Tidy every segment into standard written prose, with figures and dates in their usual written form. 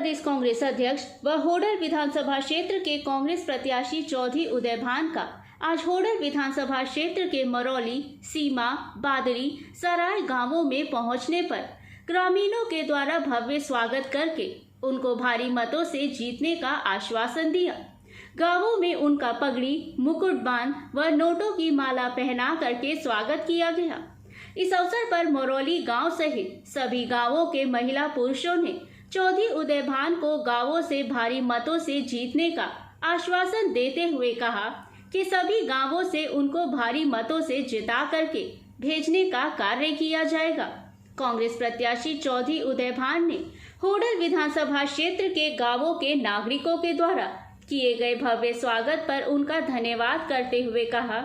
प्रदेश कांग्रेस अध्यक्ष व होडल विधानसभा क्षेत्र के कांग्रेस प्रत्याशी चौधरी उदय भान का आज होडल विधानसभा क्षेत्र के मरौली, सीमा, बादरी, सराय गांवों में पहुंचने पर ग्रामीणों के द्वारा भव्य स्वागत करके उनको भारी मतों से जीतने का आश्वासन दिया। गांवों में उनका पगड़ी, मुकुट बांध व नोटों की माला पहना करके स्वागत किया गया। इस अवसर पर मरौली गांव सहित सभी गांवों के महिला पुरुषों ने चौधरी उदय भान को गांवों से भारी मतों से जीतने का आश्वासन देते हुए कहा कि सभी गांवों से उनको भारी मतों से जिता करके भेजने का कार्य किया जाएगा। कांग्रेस प्रत्याशी चौधरी उदय भान ने होडल विधानसभा क्षेत्र के गांवों के नागरिकों के द्वारा किए गए भव्य स्वागत पर उनका धन्यवाद करते हुए कहा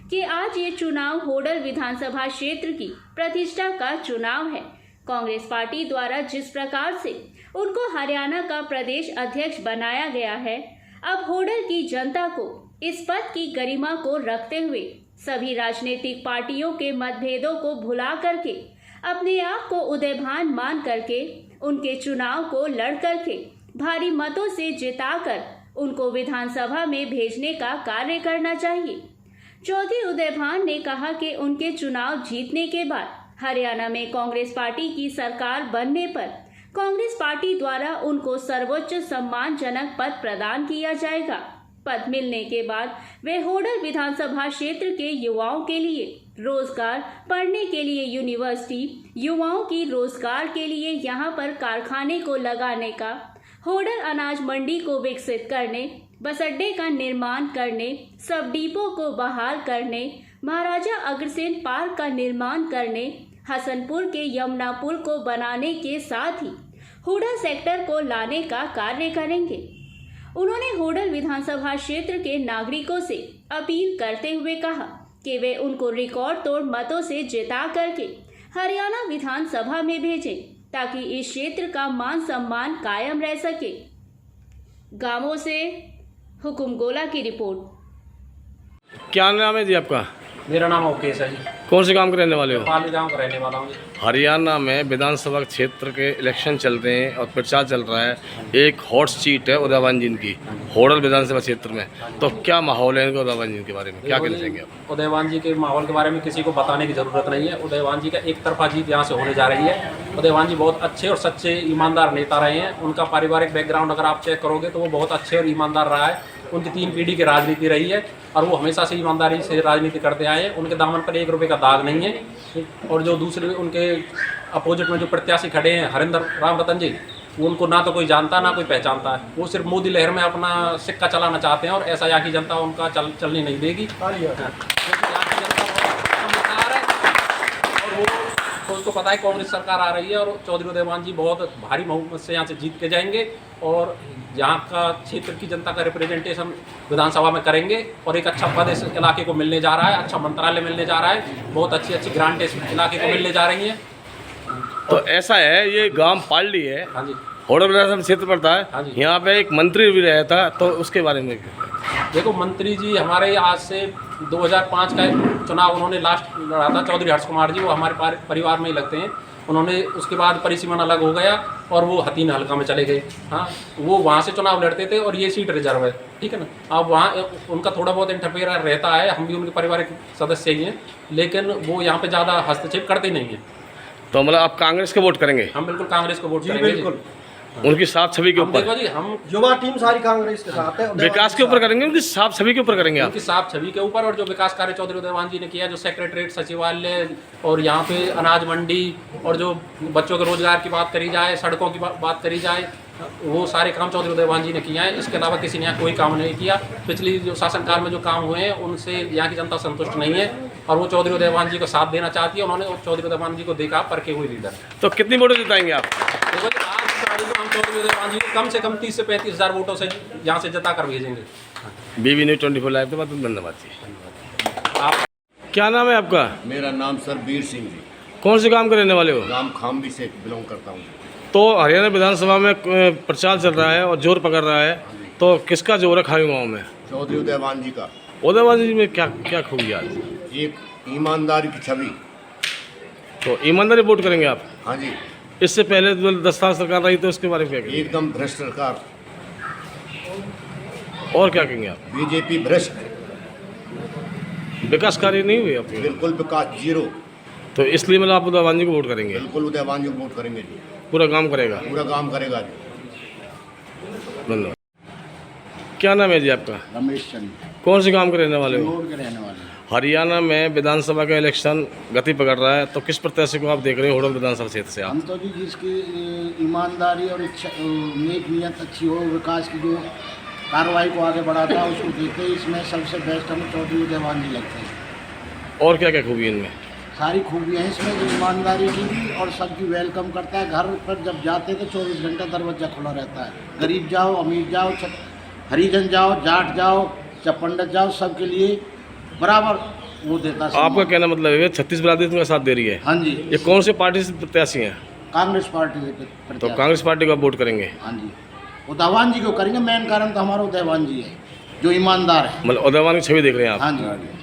कि आज ये चुनाव होडल विधानसभा क्षेत्र की प्रतिष्ठा का चुनाव है। कांग्रेस पार्टी द्वारा जिस प्रकार से उनको हरियाणा का प्रदेश अध्यक्ष बनाया गया है, अब होडल की जनता को इस पद की गरिमा को रखते हुए सभी राजनीतिक पार्टियों के मतभेदों को भुला करके अपने आप को उदय भान मान करके उनके चुनाव को लड़ करके भारी मतों से जिताकर उनको विधानसभा में भेजने का कार्य करना चाहिए। चौधरी उदय भान ने कहा कि उनके चुनाव जीतने के बाद हरियाणा में कांग्रेस पार्टी की सरकार बनने पर कांग्रेस पार्टी द्वारा उनको सर्वोच्च सम्मानजनक पद प्रदान किया जाएगा। पद मिलने के बाद वे होडल विधानसभा क्षेत्र के युवाओं के लिए रोजगार, पढ़ने के लिए यूनिवर्सिटी, युवाओं की रोजगार के लिए यहां पर कारखाने को लगाने का, होडल अनाज मंडी को विकसित करने, बस अड्डे का निर्माण करने, सब डिपो को बहाल करने, महाराजा अग्रसेन पार्क का निर्माण करने, हसनपुर के यमुना पुल को बनाने के साथ ही होडल सेक्टर को लाने का कार्य करेंगे। उन्होंने होडल विधानसभा क्षेत्र के नागरिकों से अपील करते हुए कहा कि वे उनको रिकॉर्ड तोड़ मतों से जिता करके हरियाणा विधानसभा में भेजें ताकि इस क्षेत्र का मान सम्मान कायम रह सके। गांवों से हुकुम गोला की रिपोर्ट। क्या नाम है जी आपका? मेरा नाम ओकेश है जी। कौन से गांव के रहने वाले हो? पाली गांव का रहने वाला हूँ। हरियाणा में विधानसभा क्षेत्र के इलेक्शन चल रहे हैं और प्रचार चल रहा है। एक हॉट सीट है उदयभान जी की होडल विधानसभा क्षेत्र में, तो क्या माहौल है इनका उदयभान जी के बारे में, क्या कहना चाहेंगे आप? उदयभान जी के माहौल के बारे में किसी को बताने की जरूरत नहीं है। उदयभान जी का एक तरफा जीत यहाँ से होने जा रही है। उदयभान जी बहुत अच्छे और सच्चे ईमानदार नेता रहे हैं। उनका पारिवारिक बैकग्राउंड अगर आप चेक करोगे तो वो बहुत अच्छे और ईमानदार रहा है। उनकी 3 पीढ़ी की राजनीति रही है और वो हमेशा से ईमानदारी से राजनीति करते आए हैं। उनके दामन पर 1 रुपये का दाग नहीं है। और जो दूसरे उनके अपोजिट में जो प्रत्याशी खड़े हैं हरिंदर राम रतन जी, वो उनको ना तो कोई जानता ना कोई पहचानता है। वो सिर्फ मोदी लहर में अपना सिक्का चलाना चाहते हैं और ऐसा यहाँ की जनता उनका चलने नहीं देगी। तो उसको पता है कांग्रेस सरकार आ रही है और चौधरी उदयभान जी बहुत भारी बहुमत से यहाँ से जीत के जाएंगे और यहाँ का क्षेत्र की जनता का रिप्रेजेंटेशन विधानसभा में करेंगे और एक अच्छा पद इस इलाके को मिलने जा रहा है, अच्छा मंत्रालय मिलने जा रहा है, बहुत अच्छी अच्छी ग्रांट इस इलाके को मिलने जा रही हैं। तो ऐसा है, ये गांव पाली है। हाँ जी। होडल विधानसभा क्षेत्र पड़ता है। हाँ जी। यहाँ पे एक मंत्री भी रहा था, तो उसके बारे में देखो, मंत्री जी हमारे आज से 2005 का चुनाव उन्होंने लास्ट लड़ा था। चौधरी हर्ष कुमार जी, वो हमारे परिवार में ही लगते हैं। उन्होंने उसके बाद परिसीमन अलग हो गया और वो हतीन हल्का में चले गए। हाँ, वो वहाँ से चुनाव लड़ते थे और ये सीट रिजर्व है, ठीक है ना। अब वहाँ उनका थोड़ा बहुत इंटरफेयर रहता है, हम भी उनके पारिवारिक सदस्य ही हैं, लेकिन वो यहाँ पे ज़्यादा हस्तक्षेप करते नहीं हैं। तो मतलब आप कांग्रेस को वोट करेंगे? हम बिल्कुल कांग्रेस को वोट करेंगे। बिल्कुल। उनकी साफ छवि के ऊपर? देखो जी, हम युवा टीम सारी कांग्रेस के साथ है। विकास के ऊपर करेंगे, उनकी साफ छवि के ऊपर करेंगे आप? उनकी साफ छवि के ऊपर। और जो विकास कार्य चौधरी उदयभान जी ने किया, जो सेक्रेटरीट, सचिवालय और यहाँ पे अनाज मंडी और जो बच्चों के रोजगार की बात करी जाए, सड़कों की बात करी जाए, वो सारे काम चौधरी उदयभान जी ने किया है। इसके अलावा किसी ने यहाँ कोई काम नहीं किया। पिछली जो शासनकाल में जो काम हुए हैं उनसे यहाँ की जनता संतुष्ट नहीं है और वो चौधरी उदयभान जी को साथ देना चाहती है। उन्होंने चौधरी उदयभान जी को देखा परखे हुए लीडर। तो कितनी वोट जिताएंगे आप? देखो जी, आज की तारीख में हम चौधरी उदयभान जी को कम से कम 30 से 35 हज़ार वोटों से यहाँ से जता कर भेजेंगे। BB News 24 लाइव के बाद धन्यवाद जी। आप क्या नाम है आपका? मेरा नाम सर वीर सिंह जी। कौन से गांव के रहने वाले हो? गांव खामबी से बिलोंग करता हूँ। तो हरियाणा विधानसभा में प्रचार चल रहा है और जोर पकड़ रहा है, तो किसका जोर है खाई गाँव में? चौधरी उदयभान जी का। उदयभान जी में क्या क्या खूबी आज? एक ईमानदारी की छवि। तो ईमानदारी वोट करेंगे आप? हाँ जी। इससे पहले जो 10 साल सरकार रही तो उसके बारे में क्या कहेंगे? एकदम भ्रष्ट सरकार, और क्या कहेंगे आप? बीजेपी भ्रष्ट, विकास कार्य नहीं हुए आपके? बिल्कुल विकास जीरो। तो इसलिए मतलब आप उदयवान जी को वोट करेंगे? बिल्कुल उदयवान जी को वोट करेंगे जी, पूरा काम करेगा? पूरा काम करेगा जी। धन्यवाद। क्या नाम है जी आपका? रमेश चंद्र, कौन से काम के रहने वाले हो? रोड के रहने वाले हैं। हरियाणा में विधानसभा का इलेक्शन गति पकड़ रहा है, तो किस प्रत्याशी को आप देख रहे हो होडल विधानसभा क्षेत्र से आप? हम तो जी जिसकी ईमानदारी और इच्छा नेक नियत अच्छी हो, विकास की जो कार्रवाई को आगे बढ़ाता है उसको देखते हैं। इसमें सबसे बेस्ट हमें चौधरी उदयवान जी लगते हैं। और क्या क्या खूबी है इनमें? सारी खूबियाँ हैं इसमें, जो ईमानदारी की भी और सबकी वेलकम करता है। घर पर जब जाते तो 24 घंटा दरवाजा खुला रहता है। गरीब जाओ, अमीर जाओ, हरिजन जाओ, जाट जाओ, चाहे पंडित जाओ, सबके लिए बराबर वो देता है। आपका कहना मतलब है 36 बिरादरी उनका साथ दे रही है? हाँ जी। ये कौन से पार्टी से प्रत्याशी हैं? कांग्रेस पार्टी से तो प्रत्याशी। कांग्रेस पार्टी को आप वोट करेंगे? हाँ जी, उदयवान जी को करेंगे। मेन कारण तो हमारा उदयवान जी है, जो ईमानदार है। मतलब उदयवान की छवि देख रहे हैं आप? हाँ जी।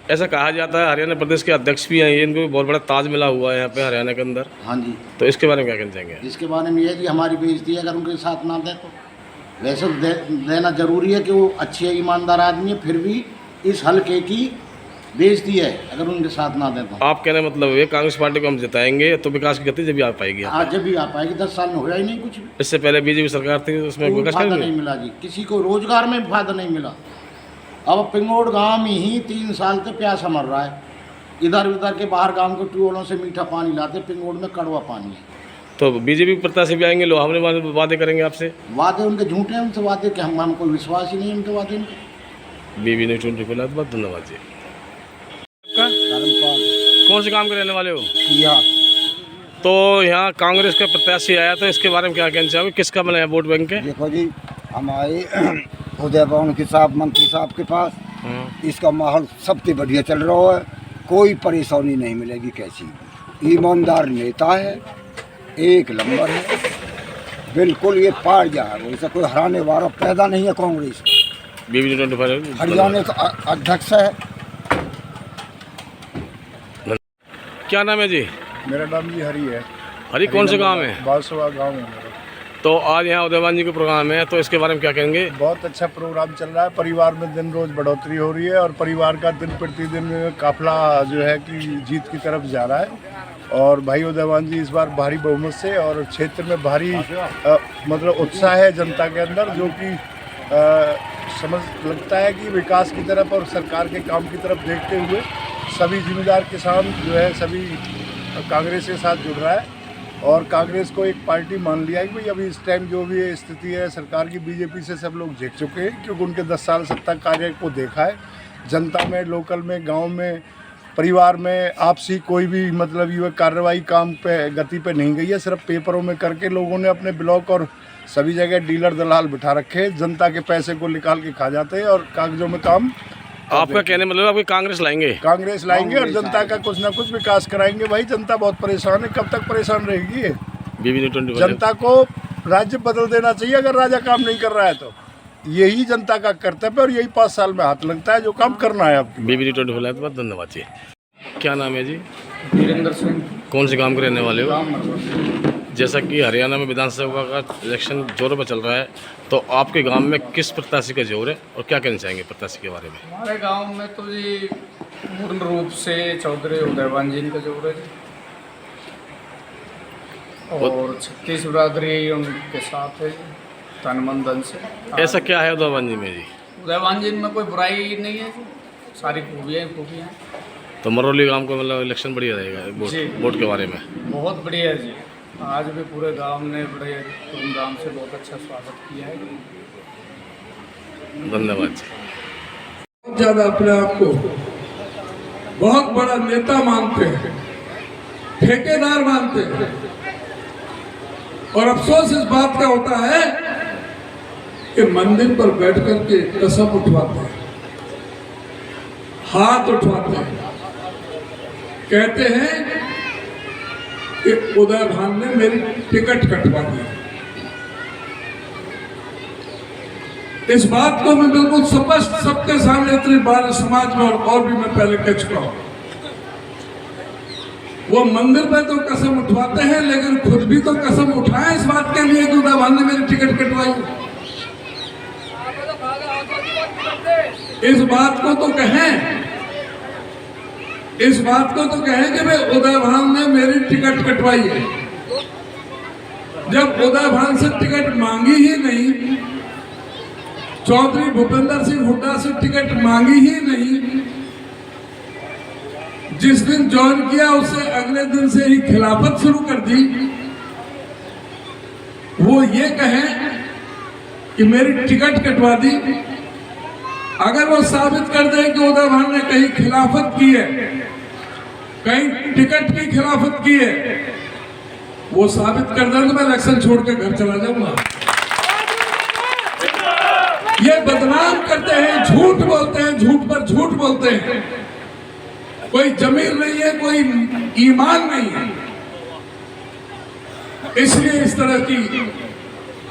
ऐसा कहा जाता है हरियाणा प्रदेश के अध्यक्ष भी हैं, ये इनको भी बहुत बड़ा ताज मिला हुआ है यहाँ पे हरियाणा के अंदर, हाँ जी। तो इसके बारे में क्या कहना चाहेंगे? इसके बारे में ये जी हमारी बेइज्जती है अगर उनके साथ ना दे तो। वैसे तो देना जरूरी है कि वो अच्छे ईमानदार आदमी है, फिर भी इस हल्के की बेइज्जती है अगर उनके साथ ना दे तो। आप कहने मतलब है कांग्रेस पार्टी को हम जिताएंगे तो विकास की गति जब भी आ पाएगी। आज जब भी आ पाएगी, 10 साल में होया ही नहीं कुछ भी। इससे पहले बीजेपी सरकार थी, उसमें कोई विकास फायदा करेंगे? नहीं मिला जी, किसी को रोजगार में भी फायदा नहीं मिला। अब पिंगोड़ गांव में ही 3 साल से प्यासा मर रहा है। इधर उधर के बाहर गांव के ट्यूबवेलों से मीठा पानी लाते, पिंगोड़ में कड़वा पानी है। तो बीजेपी प्रत्याशी भी आएंगे, लोग हमने वादे करेंगे आपसे? वादे उनके झूठे हैं, उनसे वादे के हमको विश्वास ही नहीं है उनके वादे में। बीबी ने 24 बहुत धन्यवाद जी। धर्मपाल कौन से काम के रहने वाले हो? किया। तो यहाँ कांग्रेस का प्रत्याशी आया, तो इसके बारे में क्या कहना चाहोगे? किसका मतलब है वोट बैंक के? देखो जी, हमारे उदयवान के साहब मंत्री साहब के पास इसका माहौल सबसे बढ़िया चल रहा है, कोई परेशानी नहीं मिलेगी। कैसी ईमानदार नेता है, एक नंबर है, बिल्कुल ये पार जाएगा। इसे कोई हराने वाला पैदा नहीं है कांग्रेस। बीबी ने 25 हरियाणा का अध्यक्ष है। क्या नाम है जी? मेरा नाम जी हरी है। हरी कौन से गांव है? बासवा गांव है मेरा। तो आज यहाँ उदयवान जी का प्रोग्राम है, तो इसके बारे में क्या कहेंगे? बहुत अच्छा प्रोग्राम चल रहा है। परिवार में दिन रोज बढ़ोतरी हो रही है और परिवार का दिन प्रतिदिन काफिला जो है कि जीत की तरफ जा रहा है। और भाई उदयवान जी इस बार भारी बहुमत से और क्षेत्र में भारी मतलब उत्साह है जनता के अंदर, जो कि समझ लगता है कि विकास की तरफ और सरकार के काम की तरफ देखते हुए सभी जिम्मेदार किसान जो है सभी कांग्रेस के साथ जुड़ रहा है और कांग्रेस को एक पार्टी मान लिया है कि भाई अभी इस टाइम जो भी स्थिति है सरकार की, बीजेपी से सब लोग झेक चुके हैं क्योंकि उनके 10 साल सत्ता कार्य को देखा है। जनता में, लोकल में, गांव में, परिवार में आपसी कोई भी मतलब ये कार्रवाई काम पे गति पे नहीं गई है। सिर्फ पेपरों में करके लोगों ने अपने ब्लॉक और सभी जगह डीलर दलाल बिठा रखे हैं, जनता के पैसे को निकाल के खा जाते हैं और कागजों में काम। आपका कहने मतलब आपकी कांग्रेस लाएंगे? कांग्रेस लाएंगे और जनता का कुछ ना कुछ विकास कराएंगे। भाई जनता बहुत परेशान है, कब तक परेशान रहेगी ये? बीबी ने 25 जनता को राज्य बदल देना चाहिए अगर राजा काम नहीं कर रहा है तो। यही जनता का कर्तव्य और यही 5 साल में हाथ लगता है जो काम करना है। अब बीबी ने 25 बहुत धन्यवाद जी। क्या नाम है जी? वीरेंद्र सिंह। कौन से काम के रहने वाले हो? जैसा कि हरियाणा में विधानसभा का इलेक्शन जोरों पर चल रहा है, तो आपके गांव में किस प्रत्याशी का जोर है और क्या कहना चाहेंगे प्रत्याशी के बारे में? हमारे गांव में तो जी पूर्ण रूप से चौधरी उदयवान जी का जोर है और 36 बिरादरी उनके साथ है तन मन धन से। ऐसा क्या है उदयवान जी में जी? उदयवान जी में कोई बुराई नहीं है, सारी खूबियाँ हैं। तो मरौली गांव को मतलब इलेक्शन बढ़िया रहेगा वोट के बारे में? बहुत बढ़िया है जी, आज भी पूरे गांव ने बड़े धूमधाम से बहुत अच्छा स्वागत किया है। धन्यवाद जी। बहुत ज़्यादा अपने आप को बहुत बड़ा नेता मानते हैं, ठेकेदार मानते हैं और अफसोस इस बात का होता है कि मंदिर पर बैठ करके कसम उठवाते हैं, हाथ उठवाते हैं, कहते हैं कि उदयवान ने मेरी टिकट कटवा दी। इस बात को मैं बिल्कुल स्पष्ट सबके सामने इतनी बार समाज में और भी मैं पहले कह चुका हूं वो मंदिर पे तो कसम उठवाते हैं, लेकिन खुद भी तो कसम उठाए इस बात के लिए कि उदयभान ने मेरी टिकट कटवाई। इस बात को तो कहें, इस बात को तो कहें कि भाई उदयभान ने मेरी टिकट कटवाई है। जब उदयभान से टिकट मांगी ही नहीं, चौधरी भूपेंद्र सिंह हुड्डा से टिकट मांगी ही नहीं, जिस दिन ज्वाइन किया उससे अगले दिन से ही खिलाफत शुरू कर दी, वो ये कहें कि मेरी टिकट कटवा दी। अगर वो साबित कर दे कि उदयभान ने कहीं खिलाफत की है, कहीं टिकट की खिलाफत की है, वो साबित कर दे तो मैं इलेक्शन छोड़ के घर चला जाऊंगा। ये बदनाम करते हैं, झूठ बोलते हैं, झूठ पर झूठ बोलते हैं। कोई जमीर नहीं है, कोई ईमान नहीं है, इसलिए इस तरह की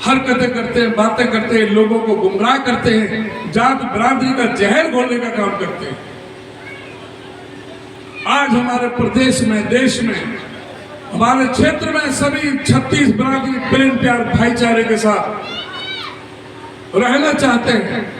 हरकतें करते हैं, बातें करते हैं, लोगों को गुमराह करते हैं, जात बरादरी का जहर घोलने का काम करते हैं। आज हमारे प्रदेश में, देश में, हमारे क्षेत्र में सभी 36 बरादरी प्रेम प्यार भाईचारे के साथ रहना चाहते हैं।